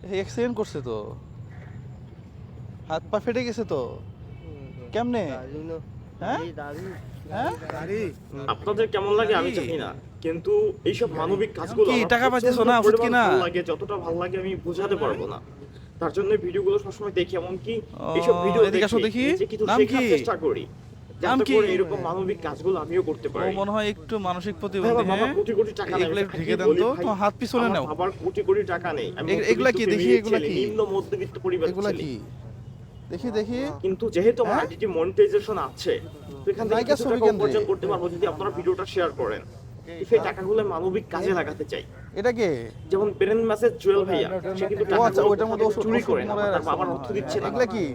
Accident করছে তো, হাত পা ফেটে গেছে তো, কেমনে? হ্যাঁ হ্যাঁ আপনাদের কেমন লাগে আমি জানি না, কিন্তু এইসব মানবিক কাজগুলো কি আমার টাকা পাইতেছো প্রচন্ড না ওষুধ পরিমাণ কিনা? ভালো লাগে, যতটা ভালো লাগে আমি বোঝাতে পারবো না। তার জন্য ভিডিওগুলো সবসময় দেখি, এমনকি ও, এইসব ভিডিও এদিকে আসো দেখি। যে কিছু নাম শেখার কি? চেষ্টা করি, নাম যাতে কি? করে এরকম মানবিক কাজগুলো আমিও করতে ও পারি। মনে হয় একটু মানসিক ভাই, প্রতিবন্ধী। আমার বাবা হ্যাঁ কোটি কোটি টাকা নেই, এগুলো আমি একটু তাকে ঢেকে কি দেন বলি তো, ভাই? তোমার হাত পিছনে আমার নাও। বাবার কোটি কোটি টাকা নেই, আমি এগুলা কি মধ্যবিত্ত দেখি? ফ্যামিলির এগুলা ছেলে, কি? নিম্ন মধ্যবিত্ত পরিবারের এগুলা ছেলে। কি দেখি দেখি। কিন্তু যেহেতু আমার হ্যাঁ? আইডিটি মনিটাইজেশন আছে, তো এখান থেকে নায়িকা কিছু ছবি টাকা কেন রে? উপার্জন করতে পারবো যদি আপনারা ভিডিওটা শেয়ার করেন। তো সেই টাকাগুলো মানবিক কাজে লাগাতে চাই। এটা কে? যেমন পেরেন মেসেজ জুয়েল ভাইয়া, সে কিন্তু ও আচ্ছা, টাকাগুলো ওইটার মধ্যে কোথা থেকে চুরি করে না, তার বাবার অর্থ দিচ্ছে না, এগুলা কি?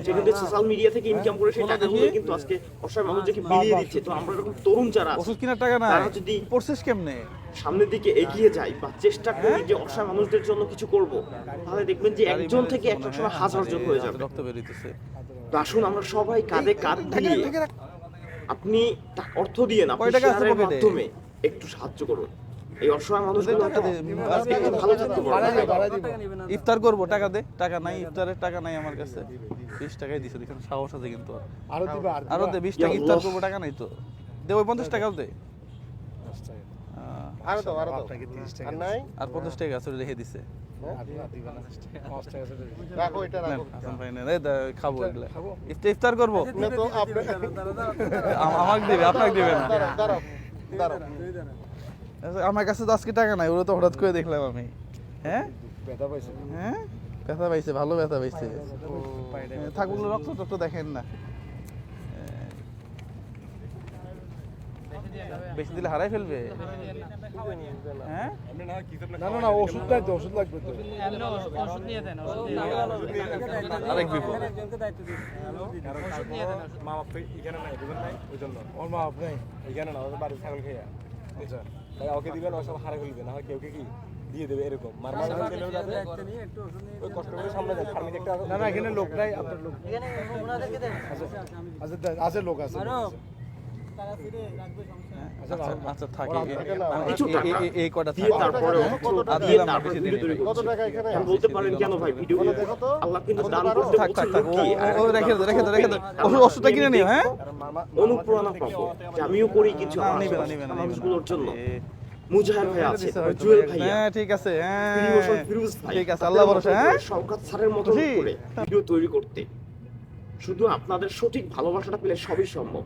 সে কিন্তু সোশ্যাল মিডিয়া থেকে ইনকাম করে সেই বলো টাকাগুলো দেখি। কিন্তু আজকে অসহায় মানুষদেরকে বিলিয়ে দিচ্ছে। তো আমরা এরকম তরুণ যারা আছি, ওষুধ কেনার টাকা নাই, তারা যদি পড়ছিস কেমনে? সামনের দিকে এগিয়ে যাই বা চেষ্টা করি যে অসহায় মানুষদের জন্য কিছু করব, তাহলে দেখবেন যে একজন থেকে একটা সময় হাজার জন হয়ে যাবে। রক্ত বেরিয়েছে। তো আসুন আমরা সবাই কাঁধে কাঁধ দিয়ে, আপনি অর্থ দিয়ে না, আপনি কয় টাকা আছে শেয়ারের পকেটে? মাধ্যমে একটু সাহায্য করুন এই অসহায় মানুষগুলো, টাকা দে, আজকে একটু ভালো থাকতে পারবে। ইফতার করবো, টাকা দে। টাকা নাই, ইফতারের টাকা নাই আমার কাছে। 20 টাকাই দিছে, দেখেন সাহস আছে কিন্তু। আরো দে 20 টাকা, ইফতার করবো, টাকা নাই তো। দে ওই 50 টাকাও দে। আরো দাও আর নাই আর 50 টাকা আছে, রেখে দিছে। রাখো এটা নেন, রাখো হাসান ভাই নেন, এই খাবো এগুলা। ইফতার করবো, না তো আপনি আমাকে দিবে, আপনাকে দিবে না। দাঁড়াও দাঁড়াও দাঁড়াও আমার কাছে তো আজকে টাকা নাই, ওরা তো হঠাৎ করে দেখলাম আমি। হ্যাঁ হ্যাঁ ব্যথা পাইছে, ভালো ব্যথা পাইছে। থাকুক, রক্ত টক্ত দেখেন না, বেশি দিলে হারাই ফেলবে। হ্যাঁ না না না ওষুধ নাই তো, ওষুধ লাগবে তো ওষুধ নিয়ে দেন, ওষুধ নিয়ে দেন। আরেক বিপদ। মা বাপ তো এখানে নাই, বুঝেন নাই, ওই জন্য ওর মা বাপ নেই এখানে না, ওদের বাড়ির ছাগল খেয়ে বুঝছেন, তাই ওকে দিবেন, ও সব হারে ফেলবে না, কেউ কে কি দিয়ে দেবে এরকম মার মার ছেলেও যাবে, ওই কষ্ট করে সামনে যায় ফার্মিং একটা। না না এখানে লোক নাই, আপনার লোক এখানে ওনাদেরকে দেন। আছে আছে লোক আছে আচ্ছা থাকে, কিছু টাকা এই কটা দিয়ে তারপরে দিয়ে তারপরে ভিডিও তৈরি কত করছি। টাকা এখানে এখন বলতে পারেন কেন ভাই ভিডিও দেখো তো। আল্লাহ কিন্তু দান করতে থাক থাক বলছে থাক, লুকিয়ে, আর ও রেখে দে, রেখে দে, রেখে দে। ওষুধটা কিনে নিও। হ্যাঁ অনুপ্রেরণা পাবো যে আমিও করি কিছু না, আমার নিবে না, আশেপাশের নিবে না, মানুষগুলোর জন্য। এ, মুজাহির ভাই আছে, দিছে হয়তো, জুয়েল ভাইয়া, হ্যাঁ ঠিক আছে, হ্যাঁ ফিরোজ ভাই, ঠিক আছে, আল্লাহ ভরসা। হ্যাঁ শওকত স্যারের মতো খুশি? করে ভিডিও তৈরি করতে, শুধু আপনাদের সঠিক ভালোবাসাটা পেলে সবই সম্ভব।